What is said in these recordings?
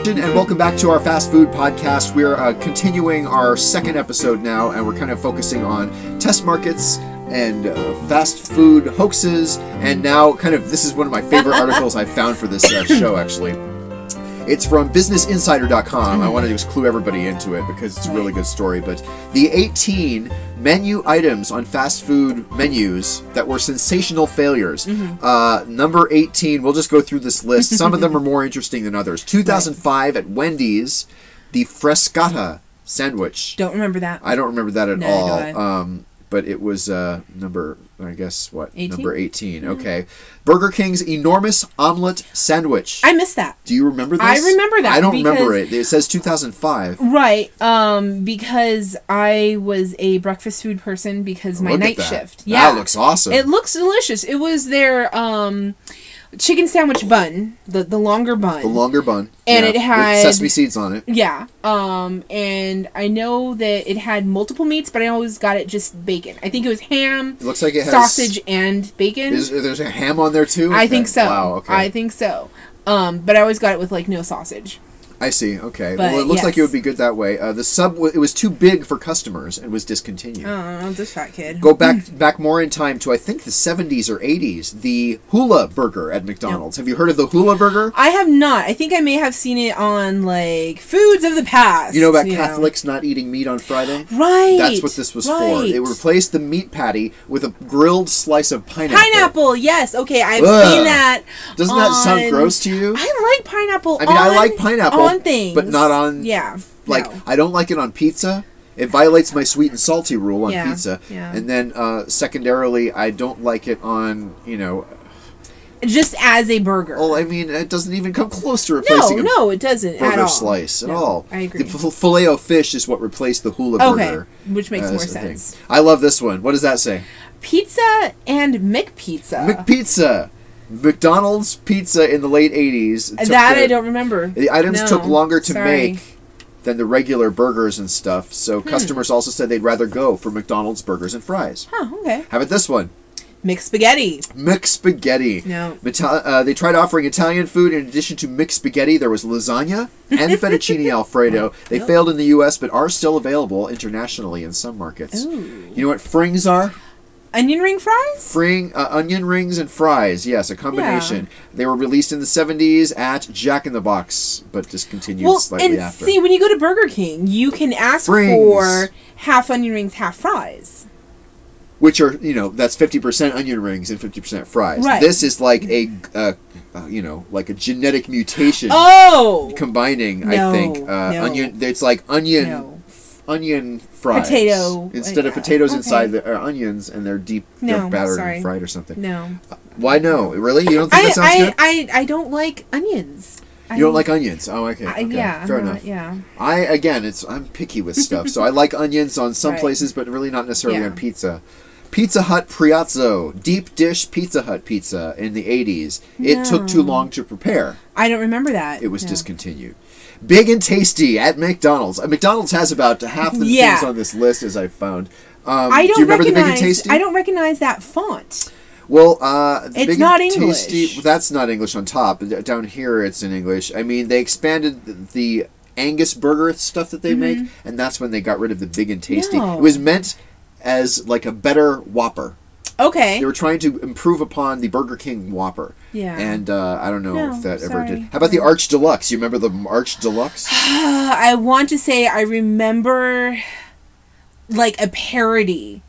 And welcome back to our fast food podcast. We're continuing our second episode now, and we're kind of focusing on test markets and fast food hoaxes. And now, this is one of my favorite articles I found for this show, actually. It's from BusinessInsider.com. I want to just clue everybody into it because it's a really good story. But the 18 menu items on fast food menus that were sensational failures. Number 18, we'll just go through this list. Some of them are more interesting than others. 2005 at Wendy's, the Frescata sandwich. Don't remember that. I don't remember that at all. Do I. But it was number, I guess, what? 18? Number 18. Okay. Burger King's enormous omelet sandwich. I missed that. Do you remember this? I remember that. I don't remember it. It says 2005. Right. Because I was a breakfast food person because my night shift. Yeah. That looks awesome. It looks delicious. It was their chicken sandwich bun, the longer bun. The longer bun. And it had with sesame seeds on it. Yeah. And I know that it had multiple meats, but I always got it just bacon. I think it was ham. It looks like it has sausage and bacon. There's a ham on there too? I think so. Wow, okay. I think so. But I always got it with no sausage. I see. Okay. But, well, it looks like it would be good that way. The sub, it was too big for customers and was discontinued. Oh, this fat kid. Go back more in time to, I think, the 70s or 80s. The Hula burger at McDonald's. Have you heard of the Hula burger? I have not. I think I may have seen it on Foods of the Past. You know about Catholics not eating meat on Friday? Right. That's what this was for. It replaced the meat patty with a grilled slice of pineapple. Pineapple, yes. Okay, I've seen that. Doesn't that sound gross to you? I like pineapple. I mean, I like pineapple. Things, but not on. Yeah. I don't like it on pizza. It violates my sweet and salty rule on pizza. Yeah. And then secondarily, I don't like it on just as a burger. Oh, I mean, it doesn't even come close to replacing No, it doesn't burger at all. Slice at all. I agree. The Filet-O-Fish is what replaced the Hula burger. Which makes more sense. I love this one. What does that say? Pizza and McPizza. McPizza. McDonald's pizza in the late 80s. I don't remember. The items took longer to make than the regular burgers and stuff, so customers also said they'd rather go for McDonald's burgers and fries. Huh, okay. How about this one? McSpaghetti. McSpaghetti. No. They tried offering Italian food in addition to McSpaghetti. There was lasagna and fettuccine Alfredo. They failed in the U.S., but are still available internationally in some markets. Ooh. You know what Frings are? Onion ring fries? Onion rings and fries, yes, a combination. Yeah. They were released in the 70s at Jack in the Box, but discontinued slightly after. See, when you go to Burger King, you can ask for half onion rings, half fries. Which are, that's 50% onion rings and 50% fries. Right. This is like a genetic mutation. Combining, I think, onion. It's like onion fries. Instead of potatoes inside are onions, and they're they're battered and fried or something. No. Why no? Really? You don't think that sounds good? I don't like onions. You don't like onions? Oh, okay. Fair enough. Yeah. I'm picky with stuff, so I like onions on some places, but really not necessarily on pizza. Pizza Hut Priazzo, deep dish Pizza Hut pizza in the 80s. It took too long to prepare. I don't remember that. It was discontinued. Big and tasty at McDonald's. McDonald's has about half the things on this list, as I've found. Do you remember the Big and Tasty? I don't recognize that font. Well, it's Big not and English. Tasty, that's not English on top. Down here, it's in English. I mean, they expanded the Angus burger stuff that they make, and that's when they got rid of the Big and Tasty. No. It was meant as like a better Whopper. Okay. They were trying to improve upon the Burger King Whopper. Yeah. And I don't know if that ever did. How about the Arch Deluxe? You remember the Arch Deluxe? I want to say I remember a parody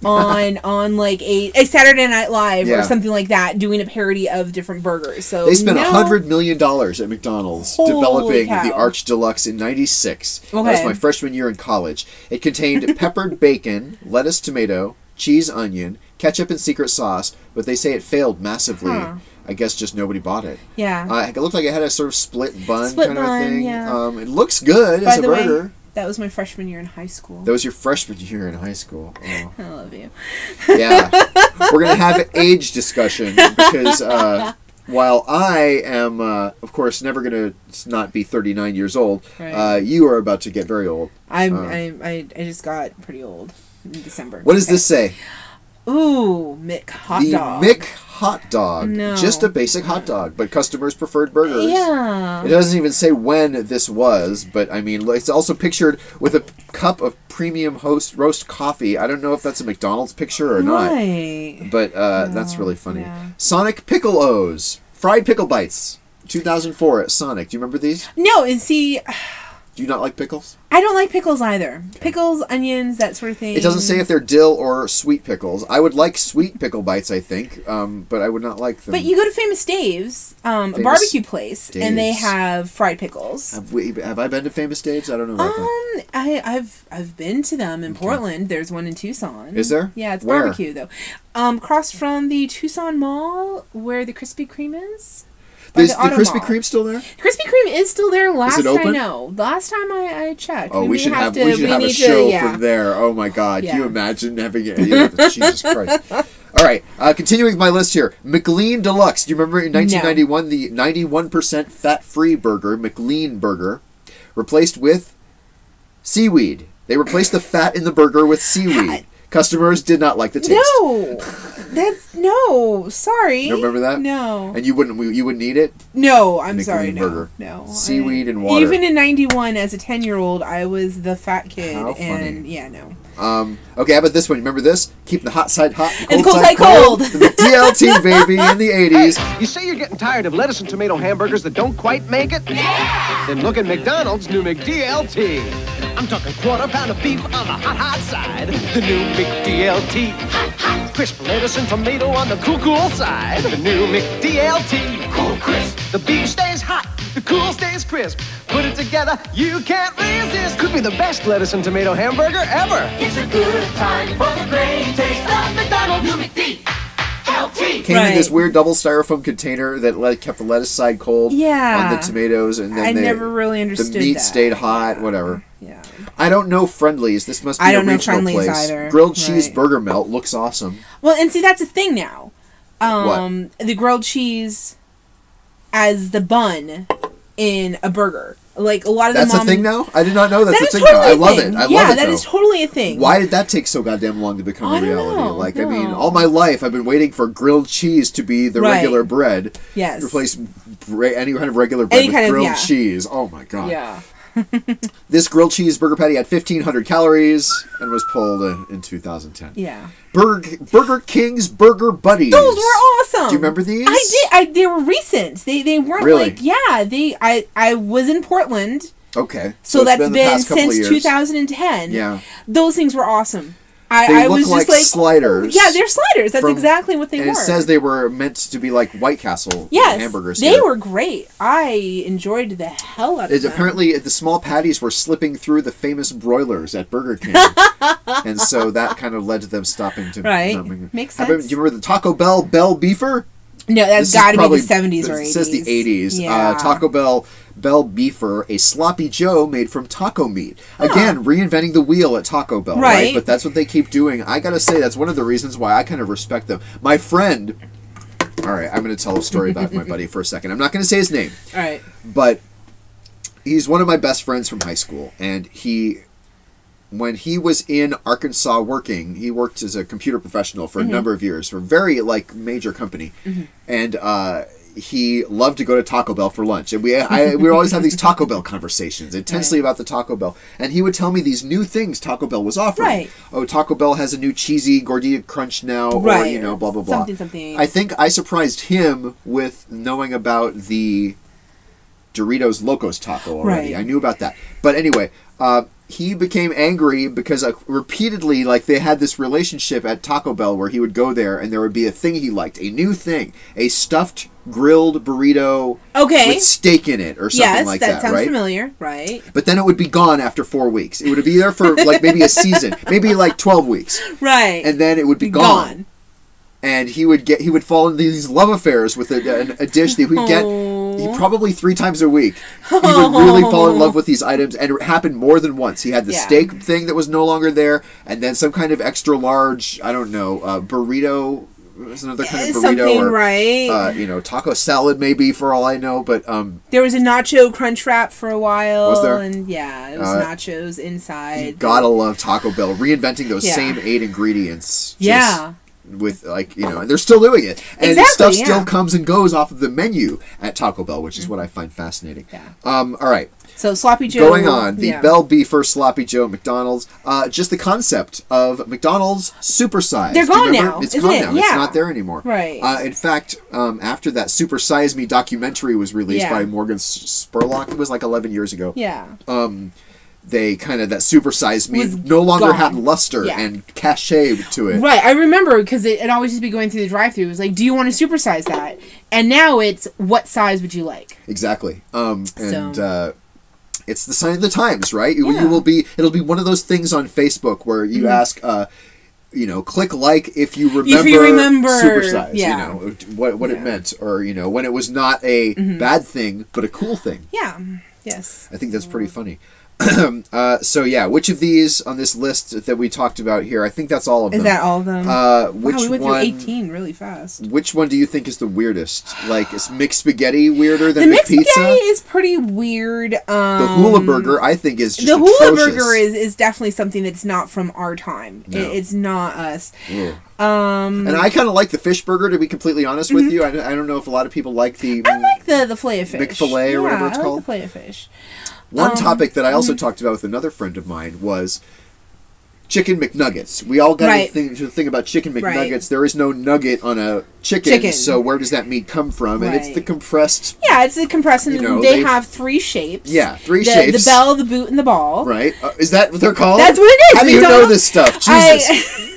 on a Saturday Night Live or something like that, doing a parody of different burgers. So they spent $100 million at McDonald's developing the Arch Deluxe in '96. Okay. That was my freshman year in college. It contained peppered bacon, lettuce, tomato, cheese, onion, ketchup, and secret sauce, but they say it failed massively. I guess just nobody bought it. Yeah. It looked like it had a sort of split bun kind of thing. Yeah. It looks good as a burger. Way, that was my freshman year in high school. That was your freshman year in high school. Oh. I love you. Yeah. We're going to have an age discussion because while I am, of course, never going to not be 39 years old, you are about to get very old. I just got pretty old in December. What does this say? Ooh, The McHotDog. McHotDog. No. Just a basic hot dog, but customers preferred burgers. Yeah. It doesn't even say when this was, but I mean, it's also pictured with a cup of premium roast coffee. I don't know if that's a McDonald's picture or not. Right. But that's really funny. Yeah. Sonic Pickle O's. Fried pickle bites. 2004 at Sonic. Do you remember these? No, and see, Do you not like pickles? I don't like pickles either. Pickles, onions, that sort of thing. It doesn't say if they're dill or sweet pickles. I would like sweet pickle bites, I think, but I would not like them. But you go to Famous Dave's, a barbecue place, and they Dave's. have fried pickles. Have I been to Famous Dave's? I don't know about that. I've been to them in Portland. There's one in Tucson. Is there? Yeah, it's Where? barbecue though. Across from the Tucson Mall, where the Krispy Kreme is. Is the Krispy Kreme still there? Krispy Kreme is still there. Last open? I know. Last time I checked. Oh, we should have a show from there. Oh my God! Yeah. Can you imagine having it? Jesus Christ! All right, continuing with my list here. McLean Deluxe. Do you remember in 1991 the 91% fat-free burger, McLean Burger, replaced with seaweed? They replaced the fat in the burger with seaweed. Customers did not like the taste. No, sorry. You don't remember that? No. And you wouldn't eat it? No, I'm McLean sorry. burger. No. Seaweed and water. Even in 91, as a 10-year-old, I was the fat kid. How funny. And yeah, no. Okay, how about this one? Remember this? Keep the hot side hot And cold side cold. The McDLT, baby, in the 80s. Hey, you say you're getting tired of lettuce and tomato hamburgers that don't quite make it? Yeah! Then look at McDonald's new McDLT. I'm talking quarter pound of beef on the hot side. The new McDLT. Crisp lettuce and tomato on the cool side. The new McDLT. Cool crisp. The beef stays hot. The cool stays crisp. Put it together, you can't resist. Could be the best lettuce and tomato hamburger ever. It's a good time for the great taste of McDonald's new McDLT. Came in this weird double styrofoam container that kept the lettuce side cold on the tomatoes, and then I never really understood the meat that. stayed hot, whatever. Yeah. I don't know Friendly's. This must be I don't a know regional Friendly's place. either. Grilled cheese burger melt looks awesome. Well, and see, that's a thing now. What? The grilled cheese as the bun in a burger. Like a lot of That's the a thing now? I did not know that's that a is thing now. totally I love a thing. it. I love yeah, it, that though. is totally a thing. Why did that take so goddamn long to become a reality? Know, I mean, all my life I've been waiting for grilled cheese to be the regular bread. Yes. Replace any kind of regular bread with grilled cheese. Oh my God. Yeah. This grilled cheese burger patty had 1,500 calories and was pulled in 2010. Yeah. Burger King's Burger Buddies. Those were awesome. Do you remember these? I did. They were recent. They weren't really? I was in Portland. Okay. So that's been been since 2010. Yeah. Those things were awesome. They I look was like just like sliders. Yeah, they're sliders. That's exactly what they were. And it says they were meant to be like White Castle hamburgers. They were great. I enjoyed the hell out of them. Apparently, the small patties were slipping through the famous broilers at Burger King. And so that kind of led to them stopping to... Makes sense. Do you remember the Taco Bell Beefer? No, that's got to be the 70s or 80s. It says the 80s. Yeah. Taco Bell Beefer, a sloppy Joe made from taco meat. Again, reinventing the wheel at Taco Bell, right? But that's what they keep doing. I gotta say, that's one of the reasons why I kind of respect them. My friend... All right, I'm going to tell a story about my buddy for a second. I'm not going to say his name. All right. But he's one of my best friends from high school, and when he was in Arkansas working, he worked as a computer professional for a number of years for a very major company, and he loved to go to Taco Bell for lunch, and we would always have these Taco Bell conversations intensely about the Taco Bell, and he would tell me these new things Taco Bell was offering. Right. Oh, Taco Bell has a new cheesy gordita crunch now, or blah blah blah. Something. I think I surprised him with knowing about the Doritos Locos Taco already. I knew about that, but anyway. He became angry because repeatedly, they had this relationship at Taco Bell where he would go there and there would be a thing he liked, a new thing, a stuffed grilled burrito with steak in it or something like that, right? Yes, that sounds familiar, right? But then it would be gone after 4 weeks. It would be there for maybe a season, maybe 12 weeks. Right. And then it would be gone. And he would fall into these love affairs with a dish that he would get probably 3 times a week. He would really fall in love with these items, and it happened more than once. He had the steak thing that was no longer there, and then some kind of extra large, I don't know, burrito. There's another kind of burrito, or taco salad maybe, for all I know. But there was a nacho crunch wrap for a while. Was there? And it was nachos inside. You gotta love Taco Bell reinventing those same 8 ingredients. with like, you know, and they're still doing it. And Exactly, stuff yeah. still comes and goes off of the menu at Taco Bell, which is what I find fascinating. Yeah. All right. So Sloppy Joe. Going on, the yeah. Bell Beefer Sloppy Joe at McDonald's. Just the concept of McDonald's supersized. They're Do you gone remember? now, It's isn't gone it? now. It's Yeah. not there anymore. Right. In fact, after that Super Size Me documentary was released Yeah. by Morgan Spurlock, it was like 11 years ago. Yeah. They kind of, that Super Size Me Was no longer gone. had luster Yeah. and cachet to it. Right, I remember because it always used to be going through the drive-thru. It was like, do you want to supersize that? And now it's, what size would you like? Exactly. So- It's the sign of the times, right? You Yeah. will be. It'll be one of those things on Facebook where you ask, you know, click like if you remember supersize. yeah. You know what it meant, or you know when it was not a bad thing but a cool thing. Yeah. Yes. I think that's pretty funny. So yeah, which of these on this list that we talked about here? I think that's all of them. Is that all of them? Which wow, we went one? through 18 really fast. Which one do you think is the weirdest? Like, is McSpaghetti weirder The than McPizza? McSpaghetti is pretty weird. The Hula burger, I think, is just the Hula atrocious. burger is definitely something that's not from our time. No. It's not us. Yeah. And I kind of like the fish burger, to be completely honest with you. I don't know if a lot of people like the... I like the fillet of fish. McFillet or whatever it's I called. like the fillet of fish. One topic that I also talked about with another friend of mine was chicken McNuggets. We all got Right. to think about chicken McNuggets. Right. There is no nugget on a chicken, so where does that meat come from? And it's Right. the compressed... Yeah, it's a compressed, and You know, they they- have 3 shapes. Yeah, 3 the, shapes. The bell, the boot, and the ball. Right? Is that what they're called? That's what it is. How do We you don't know know- this stuff? Jesus.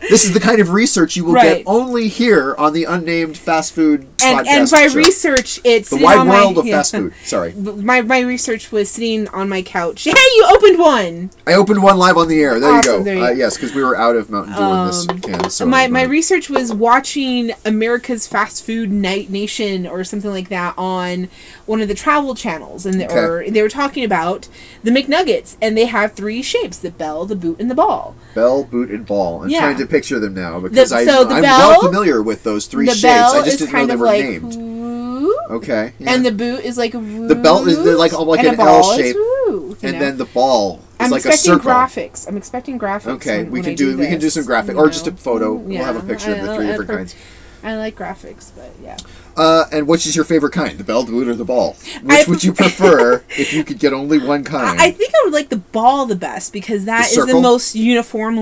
This is the kind of research you will Right. get only here on the Unnamed Fast Food podcast And by show. research, it's The sitting wide on world my, of fast food. Sorry. My research was sitting on my couch. Hey, you opened one. I opened one live on the air. There Awesome, you go. there you go. Yes, because we were out of Mountain Dew in this can. So My research was watching America's Fast Food Nation or something like that on one of the travel channels, and they were talking about the McNuggets, and they have 3 shapes: the bell, the boot, and the ball. Bell, boot, and ball. I'm Yeah. trying to picture them now because The I'm bell- well familiar with those 3 The shapes. bell I just is didn't know kind they of were like named. woo, Okay. Yeah. and the boot is like a woo. The bell is like and an a ball L is shape, woo, and know? then the ball is I'm like a expecting circle. graphics. I'm expecting graphics. Okay, when we I can do this, some graphic you or just a know? photo. We'll Yeah, have a picture of the 3 different kinds. I like graphics, but yeah. And which is your favorite kind, the bell, the boot, or the ball? Which would you prefer if you could get only one kind? I think I would like the ball the best because that is the circle? most uniform.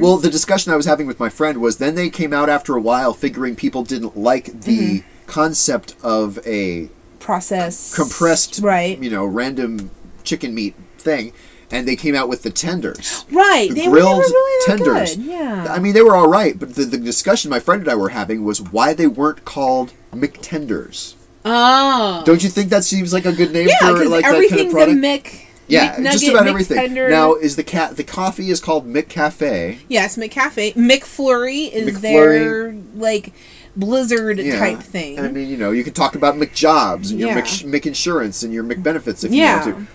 Well, the discussion I was having with my friend was then they came out after a while figuring people didn't like the concept of a process compressed, right? you know, random chicken meat thing. And they came out with the tenders. Right. The They grilled were never really that tenders. good. Yeah. I mean, they were all right, but the discussion my friend and I were having was why they weren't called McTenders. Oh. Don't you think that seems like a good name yeah, for because like that kind of everything's product? a Mc. Yeah, McNugget, just about everything. McTender. Now, is the coffee is called McCafe. Yes, McCafe. McFlurry is McFlurry. their like blizzard type thing. I mean, you know, you can talk about McJobs and your Yeah. McInsurance and your McBenefits if Yeah. you want to.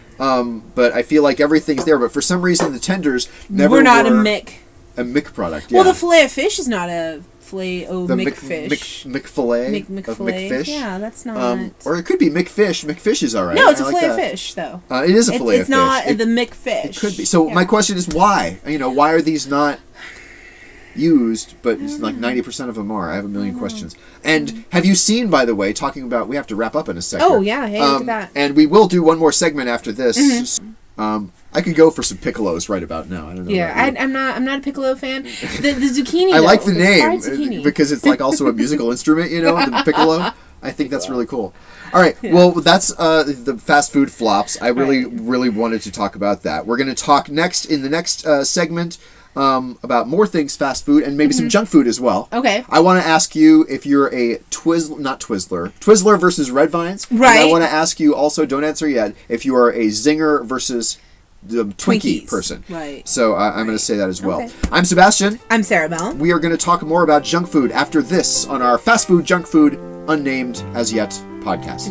But I feel like everything's there. But for some reason, the tenders never We're not were a Mick. a Mick product. Yeah. Well, the fillet of fish is not a fillet o the McFish. McFillet of McFillet. McFish. Yeah, that's not. Or it could be McFish. McFish is all right. No, it's I a like fillet of that. fish, though. It is a fillet of It's fish. not It the McFish. It could be. So Yeah. my question is why? You know, why are these not used, but it's like 90% of them are? I have a million questions. And have you seen, by the way, talking about, we have to wrap up in a second. Oh, yeah. Hey, look at that. And we will do one more segment after this. I could go for some piccolos right about now. I don't know. Yeah, about you. I'm not a piccolo fan. The zucchini. I like though, the name fried zucchini. because it's like also a musical instrument, you know, the piccolo. I think that's really cool. All right, well, that's the fast food flops. I really wanted to talk about that. We're going to talk next in the next segment about more things fast food and maybe some junk food as well. Okay. I want to ask you if you're a Twizzler versus Red Vines. Right. And I want to ask you also, don't answer yet, if you are a Zinger versus the Twinkie Twinkies. person. Right. So I'm going to say that as well. Okay. I'm Sebastian. I'm SaraBelle. We are going to talk more about junk food after this on our Fast Food Junk Food Unnamed As Yet podcast.